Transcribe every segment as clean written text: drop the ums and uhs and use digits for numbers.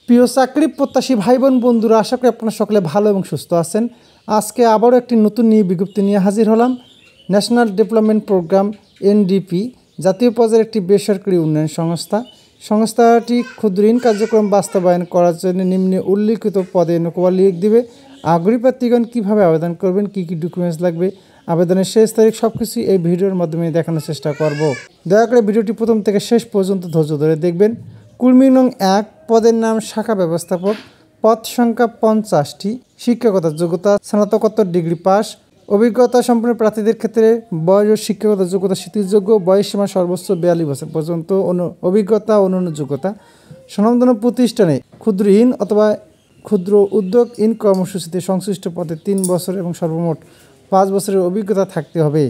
প্রিয় চাকরি প্রত্যাশী ভাই বোন বন্ধুরা, আশা করি আপনারা সকলে ভালো এবং সুস্থ আছেন। আজকে আবারও একটি নতুন বিজ্ঞপ্তি নিয়ে হাজির হলাম। ন্যাশনাল ডেভেলপমেন্ট প্রোগ্রাম এনডিপি জাতীয় পর্যায়ের একটি বেসরকারি উন্নয়ন সংস্থা। সংস্থাটি ক্ষুদ্র ঋণ কার্যক্রম বাস্তবায়ন করার জন্য নিম্নে উল্লিখিত পদে নৌকোয়া নিয়োগ দিবে। আগ্রহী প্রার্থীগণ কীভাবে আবেদন করবেন, কী কী ডকুমেন্টস লাগবে, আবেদনের শেষ তারিখ সব কিছু এই ভিডিওর মাধ্যমে দেখানোর চেষ্টা করব। দয়া করে ভিডিওটি প্রথম থেকে শেষ পর্যন্ত ধৈর্য ধরে দেখবেন। কুর্মী নং 1, পদের নাম শাখা ব্যবস্থাপক, পদ সংখ্যা 50টি, শিক্ষাগত যোগ্যতা স্নাতকোত্তর ডিগ্রি পাস, অভিজ্ঞতা সম্পন্ন প্রার্থীদের ক্ষেত্রে বয়স ও শিক্ষাগত যোগ্যতা স্বীকৃতিযোগ্য, বয়সসীমা সর্বোচ্চ 42 বছর পর্যন্ত, অভিজ্ঞতা অন্যান্য যোগ্যতা। স্বনামধন্য প্রতিষ্ঠানে ক্ষুদ্র ঋণ অথবা ক্ষুদ্র উদ্যোগ ঋণ কর্মসূচিতে সংশ্লিষ্ট পদে 3 বছর এবং সর্বমোট 5 বছরের অভিজ্ঞতা থাকতে হবে।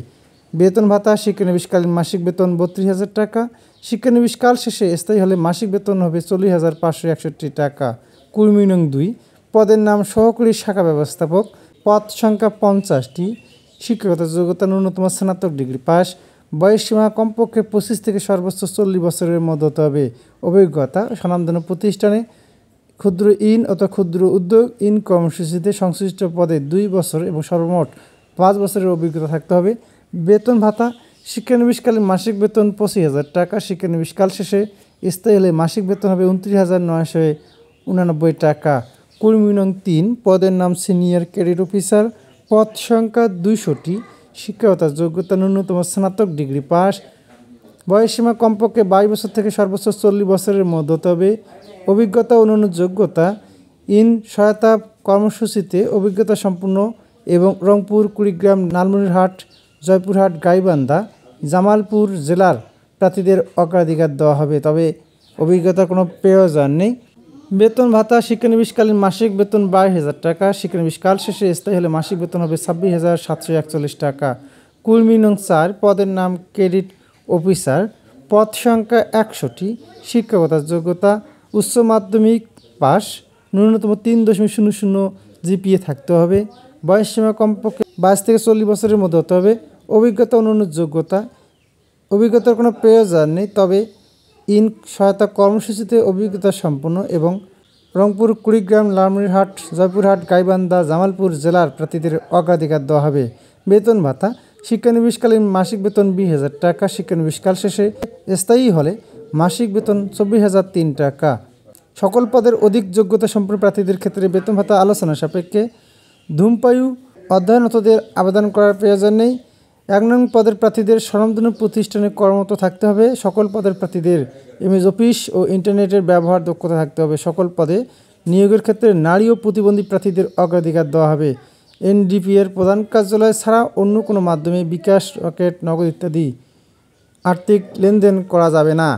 বেতন ভাতা শিক্ষানবিশকালীন মাসিক বেতন 32,000 টাকা। শিক্ষানবিশকাল শেষে স্থায়ী হলে মাসিক বেতন হবে 40,561 টাকা। কুর্মী নং 2, পদের নাম সহকারী শাখা ব্যবস্থাপক, পদ সংখ্যা 50টি, শিক্ষাগত যোগ্যতা ন্যূনতম স্নাতক ডিগ্রি পাস, বয়সসীমা কমপক্ষে 25 থেকে সর্বোচ্চ 40 বছরের মধ্যে হতে হবে। অভিজ্ঞতা স্বনামধন্য প্রতিষ্ঠানে ক্ষুদ্র ঋণ অথবা ক্ষুদ্র উদ্যোগ ঋণ কর্মসূচিতে সংশ্লিষ্ট পদে 2 বছর এবং সর্বমোট 5 বছরের অভিজ্ঞতা থাকতে হবে। বেতন ভাতা শিক্ষানবিশকালীন মাসিক বেতন 25,000 টাকা। শিক্ষানবিশকাল শেষে স্থায়ী হলে মাসিক বেতন হবে 29,989 টাকা। কুর্মী নং 3, পদের নাম সিনিয়র ক্যাডেট অফিসার, পদ সংখ্যা 200টি, শিক্ষাগত যোগ্যতা ন্যূনতম স্নাতক ডিগ্রি পাস, বয়সসীমা কমপক্ষে 22 বছর থেকে সর্বোচ্চ 40 বছরের মধ্যে হতে হবে। অভিজ্ঞতা অন্যান্য যোগ্যতা ঋণ সহায়তা কর্মসূচিতে অভিজ্ঞতা সম্পূর্ণ এবং রংপুর, কুড়িগ্রাম, লালমনিরহাট, জয়পুরহাট, গাইবান্ধা, জামালপুর জেলার প্রার্থীদের অগ্রাধিকার দেওয়া হবে, তবে অভিজ্ঞতার কোনো প্রয়োজন নেই। বেতন ভাতা শিক্ষানবিশকালীন মাসিক বেতন 22,000 টাকা। শিক্ষানবিশকাল শেষে স্থায়ী হলে মাসিক বেতন হবে 26,741 টাকা। কুর্মী নং 4, পদের নাম ক্রেডিট অফিসার, পদ সংখ্যা 100টি, শিক্ষাগত যোগ্যতা উচ্চ মাধ্যমিক পাস, ন্যূনতম 3.00 জিপিএ থাকতে হবে। বয়সসীমা কমপক্ষে 22 থেকে 40 বছরের মধ্যে হতে হবে। অভিজ্ঞতা অন্যান্য যোগ্যতা, অভিজ্ঞতার কোনো প্রয়োজন নেই, তবে ঋণ সহায়তা কর্মসূচিতে অভিজ্ঞতা সম্পন্ন এবং রংপুর, কুড়িগ্রাম, লালমনিরহাট, জয়পুরহাট, গাইবান্ধা, জামালপুর জেলার প্রার্থীদের অগ্রাধিকার দেওয়া হবে। বেতন ভাতা শিক্ষানবিশকালীন মাসিক বেতন 20,000 টাকা। শিক্ষানবিশকাল শেষে স্থায়ী হলে মাসিক বেতন 24,003 টাকা। সকল পদের অধিক যোগ্যতা সম্পন্ন প্রার্থীদের ক্ষেত্রে বেতন ভাতা আলোচনা সাপেক্ষে। ধূমপায়ু অধ্যয়নরতদের আবেদন করার প্রয়োজন নেই। 1 নং পদের প্রার্থীদের স্বনামধন্য প্রতিষ্ঠানে কর্মরত থাকতে হবে। সকল পদের প্রার্থীদের এমএস অফিস ও ইন্টারনেটের ব্যবহার দক্ষতা থাকতে হবে। সকল পদে নিয়োগের ক্ষেত্রে নারী ও প্রতিবন্ধী প্রার্থীদের অগ্রাধিকার দেওয়া হবে। এনডিপি এর প্রধান কার্যালয় ছাড়া অন্য কোনো মাধ্যমে বিকাশ, রকেট, নগদ ইত্যাদি আর্থিক লেনদেন করা যাবে না।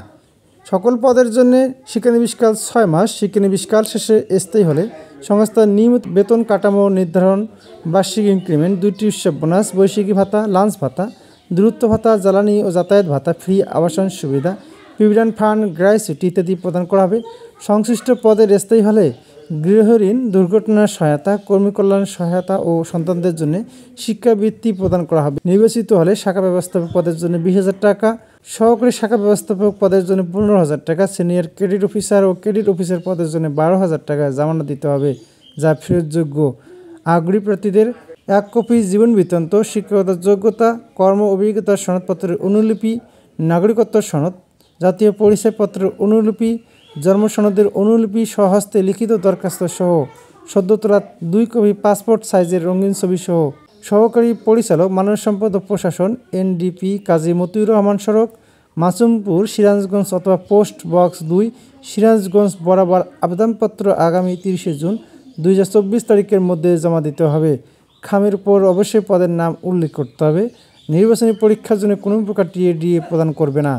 সকল পদের জন্য শিক্ষানবিশকাল 6 মাস। শিক্ষানবিশকাল শেষে স্থায়ী হলে সংস্থার নিয়মিত বেতন কাঠামো নির্ধারণ, বার্ষিক ইনক্রিমেন্ট, 2টি উৎসব বোনাস, বৈশাখী ভাতা, লাঞ্চ ভাতা, দূরত্ব ভাতা, জ্বালানি ও যাতায়াত ভাতা, ফ্রি আবাসন সুবিধা, প্রভিডেন্ট ফান্ড, গ্র্যাচুইটি ইত্যাদি প্রদান করা হবে। সংশ্লিষ্ট পদের স্থায়ী হলে গৃহঋণ, দুর্ঘটনার সহায়তা, কর্মী কল্যাণ সহায়তা ও সন্তানদের জন্য শিক্ষাবৃত্তি প্রদান করা হবে। নির্বাচিত হলে শাখা ব্যবস্থাপক পদের জন্য 20,000 টাকা, সহকারী শাখা ব্যবস্থাপক পদের জন্য 15,000 টাকা, সিনিয়র ক্রেডিট অফিসার ও ক্রেডিট অফিসার পদের জন্য 12,000 টাকা জামানত দিতে হবে, যা ফেরতযোগ্য। আগ্রহী প্রার্থীদের 1 কপি জীবন বৃত্তান্ত, শিক্ষাগত যোগ্যতা, কর্ম অভিজ্ঞতার সনদপত্রের অনুলিপি, নাগরিকত্ব সনদ, জাতীয় পরিচয়পত্রের অনুলিপি, জন্ম সনদের অনুলিপি, স্বহস্তে লিখিত দরখাস্ত সহ সদ্য তোলা 2 কপি পাসপোর্ট সাইজের রঙিন ছবি সহ। সহকারী পরিচালক মানব সম্পদ ও প্রশাসন, এনডিপি, কাজী মতিউর রহমান সড়ক, মাসুমপুর, সিরাজগঞ্জ অথবা পোস্ট বক্স 2, সিরাজগঞ্জ বরাবর। আবেদনপত্র আগামী 30 জুন 2024 তারিখের মধ্যে জমা দিতে হবে। খামের উপর অবশ্যই পদের নাম উল্লেখ করতে হবে। নির্বাচনী পরীক্ষার জন্য কোনো প্রকার টিএডিএ প্রদান করবে না।